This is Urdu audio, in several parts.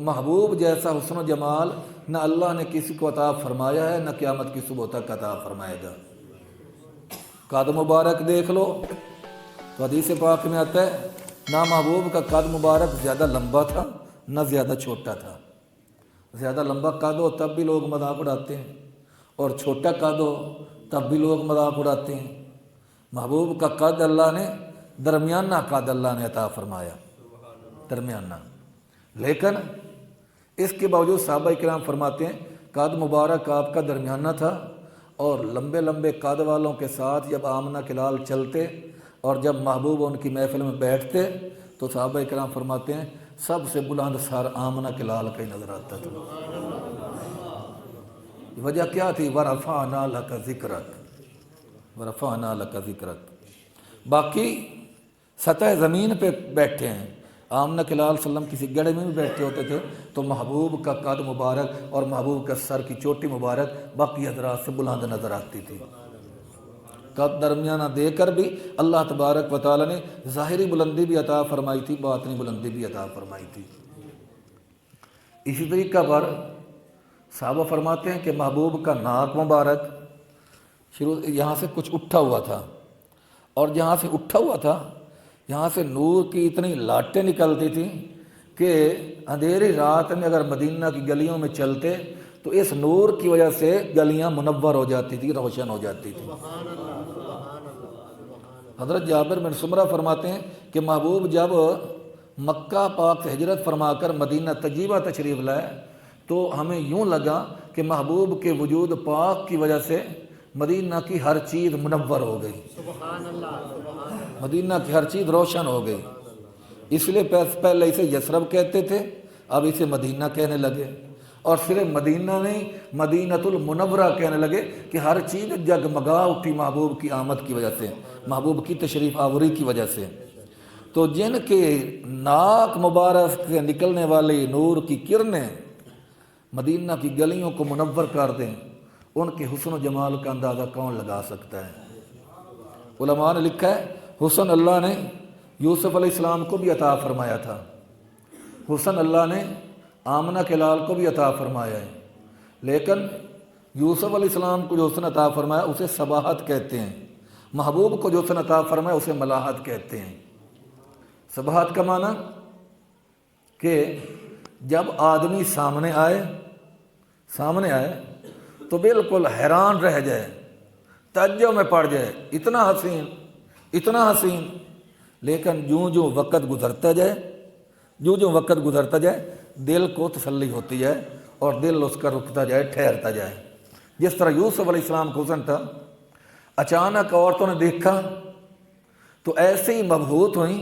محبوب جیسا حسن و جمال نہ اللہ نے کسی کو عطا فرمایا ہے، نہ قیامت کی صبح تک عطا فرمائے گا۔ قد مبارک دیکھ لو تو حدیث پاک میں آتا ہے نہ محبوب کا قد مبارک زیادہ لمبا تھا نہ زیادہ چھوٹا تھا۔ زیادہ لمبا قد ہو تب بھی لوگ مذاق اڑاتے ہیں، اور چھوٹا قد ہو تب بھی لوگ مذاق اڑاتے ہیں۔ محبوب کا قد اللہ نے درمیانہ قد اللہ نے عطا فرمایا، درمیانہ۔ لیکن اس کے باوجود صحابہ کرام فرماتے ہیں قد مبارک آپ کا درمیانہ تھا، اور لمبے لمبے قد والوں کے ساتھ جب آمنہ کے لال چلتے اور جب محبوب ان کی محفل میں بیٹھتے تو صحابہ کرام فرماتے ہیں سب سے بلند سر آمنہ کے لال کا ہی نظر آتا تھا۔ وجہ کیا تھی؟ وَرَفَعْنَا لَكَ ذِكْرَكَ، وَرَفَعْنَا لَكَ ذِكْرَكَ۔ باقی سطح زمین پہ بیٹھے ہیں، آمنہ کے لال صلی اللہ علیہ وسلم کسی گڑھے میں بھی بیٹھے ہوتے تھے تو محبوب کا قد مبارک اور محبوب کا سر کی چوٹی مبارک باقی حضرات سے بلند نظر آتی تھی۔ قد درمیانہ دے کر بھی اللہ تبارک و تعالی نے ظاہری بلندی بھی عطا فرمائی تھی، باطنی بلندی بھی عطا فرمائی تھی۔ اسی طریقہ پر صحابہ فرماتے ہیں کہ محبوب کا ناک مبارک یہاں سے کچھ اٹھا ہوا تھا، اور جہاں سے اٹھا ہوا تھا یہاں سے نور کی اتنی لاٹیں نکلتی تھیں کہ اندھیری رات میں اگر مدینہ کی گلیوں میں چلتے تو اس نور کی وجہ سے گلیاں منور ہو جاتی تھی، روشن ہو جاتی تھی۔ حضرت جابر بن سمرہ فرماتے ہیں کہ محبوب جب مکہ پاک سے ہجرت فرما کر مدینہ طیبہ تشریف لائے تو ہمیں یوں لگا کہ محبوب کے وجود پاک کی وجہ سے مدینہ کی ہر چیز منور ہو گئی، مدینہ کی ہر چیز روشن ہو گئی۔ اس لیے پہلے اسے یثرب کہتے تھے، اب اسے مدینہ کہنے لگے، اور صرف مدینہ نہیں مدینۃ المنورہ کہنے لگے کہ ہر چیز جگمگا اٹھی محبوب کی آمد کی وجہ سے، محبوب کی تشریف آوری کی وجہ سے۔ تو جن کے ناک مبارک سے نکلنے والی نور کی کرنیں مدینہ کی گلیوں کو منور کر دیں، ان کے حسن و جمال کا اندازہ کون لگا سکتا ہے؟ علماء نے لکھا ہے حسن اللہ نے یوسف علیہ السلام کو بھی عطا فرمایا تھا، حسن اللہ نے آمنہ کے لال کو بھی عطا فرمایا ہے، لیکن یوسف علیہ السلام کو جو حسن عطا فرمایا اسے صباحت کہتے ہیں، محبوب کو جو حسن عطا فرمایا اسے ملاحت کہتے ہیں۔ صباحت کا معنی کہ جب آدمی سامنے آئے تو بالکل حیران رہ جائے، تعجب میں پڑ جائے، اتنا حسین، لیکن جوں وقت گزرتا جائے دل کو تسلی ہوتی جائے اور دل اس کا رکتا جائے، ٹھہرتا جائے۔ جس طرح یوسف علیہ السلام کو حسن تھا، اچانک عورتوں نے دیکھا تو ایسے ہی مبہوت ہوئیں،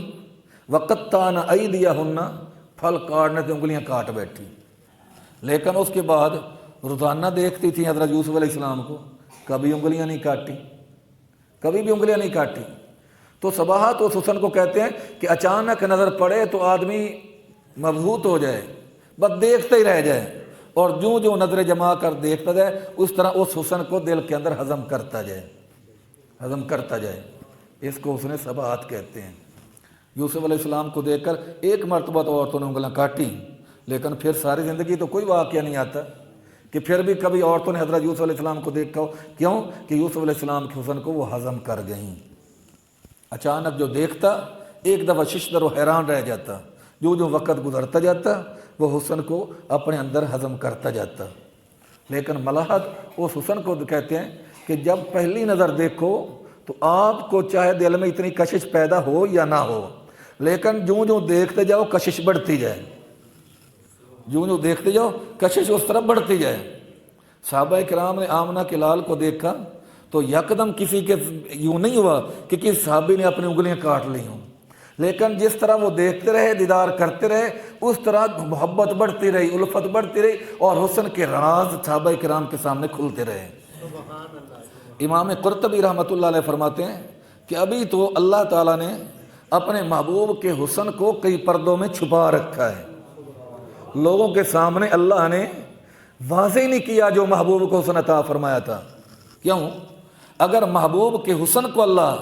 وَقَطَّعْنَ أَيْدِيَهُنَّ، پھل کاٹنے سے انگلیاں کاٹ بیٹھی، لیکن اس کے بعد روزانہ دیکھتی تھی حضرت یوسف علیہ السلام کو، کبھی انگلیاں نہیں کاٹی، کبھی بھی انگلیاں نہیں کاٹی۔ تو صباحت اس حسن کو کہتے ہیں کہ اچانک نظر پڑے تو آدمی مبہوت ہو جائے، بس دیکھتا ہی رہ جائے، اور جو نظر جما کر دیکھتا جائے اس طرح اس حسن کو دل کے اندر ہضم کرتا جائے، اس کو حسن صباحت کہتے ہیں۔ یوسف علیہ السلام کو دیکھ کر ایک مرتبہ تو عورتوں نے انگلیاں کاٹی، لیکن پھر ساری زندگی تو کوئی واقعہ نہیں آتا کہ پھر بھی کبھی عورتوں نے حضرت یوسف علیہ السلام کو دیکھا ہو، کیوں کہ یوسف علیہ السلام کے حسن کو وہ ہضم کر گئیں۔ اچانک جو دیکھتا ایک دفعہ ششدر و حیران رہ جاتا، جو وقت گزرتا جاتا وہ حسن کو اپنے اندر ہضم کرتا جاتا۔ لیکن ملاحت اس حسن کو کہتے ہیں کہ جب پہلی نظر دیکھو تو آپ کو چاہے دل میں اتنی کشش پیدا ہو یا نہ ہو، لیکن جو دیکھتے جاؤ کشش بڑھتی جائے، جو دیکھتے جاؤ کشش اس طرف بڑھتی جائے۔ صحابہ کرام نے آمنہ کے لال کو دیکھا تو یکدم کسی کے یوں نہیں ہوا کہ کسی صحابی نے اپنی انگلیاں کاٹ لی ہوں، لیکن جس طرح وہ دیکھتے رہے، دیدار کرتے رہے، اس طرح محبت بڑھتی رہی، الفت بڑھتی رہی، اور حسن کے راز صحابہ کرام کے سامنے کھلتے رہے۔ امام قرطبی رحمۃ اللہ علیہ فرماتے ہیں کہ ابھی تو اللہ تعالیٰ نے اپنے محبوب کے حسن کو کئی پردوں میں چھپا رکھا ہے، لوگوں کے سامنے اللہ نے واضح نہیں کیا جو محبوب کو حسن عطا فرمایا تھا۔ کیوں؟ اگر محبوب کے حسن کو اللہ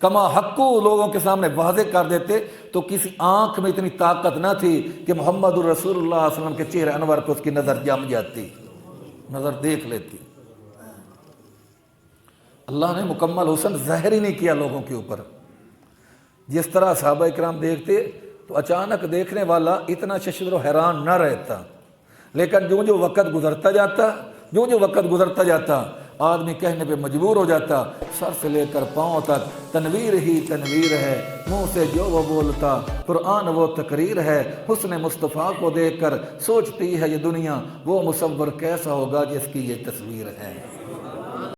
کما حقو لوگوں کے سامنے واضح کر دیتے تو کسی آنکھ میں اتنی طاقت نہ تھی کہ محمد الرسول اللہ صلی اللہ علیہ وسلم کے چہرے انور کو اس کی نظر جم جاتی، نظر دیکھ لیتی۔ اللہ نے مکمل حسن ظاہر ہی نہیں کیا لوگوں کے اوپر۔ جس طرح صحابہ کرام دیکھتے تو اچانک دیکھنے والا اتنا ششدر و حیران نہ رہتا، لیکن جو جو وقت گزرتا جاتا آدمی کہنے پہ مجبور ہو جاتا، سر سے لے کر پاؤں تک تنویر ہی تنویر ہے، منہ سے جو وہ بولتا قرآن وہ تقریر ہے، حسن مصطفیٰ کو دیکھ کر سوچتی ہے یہ دنیا وہ مصور کیسا ہوگا جس کی یہ تصویر ہے۔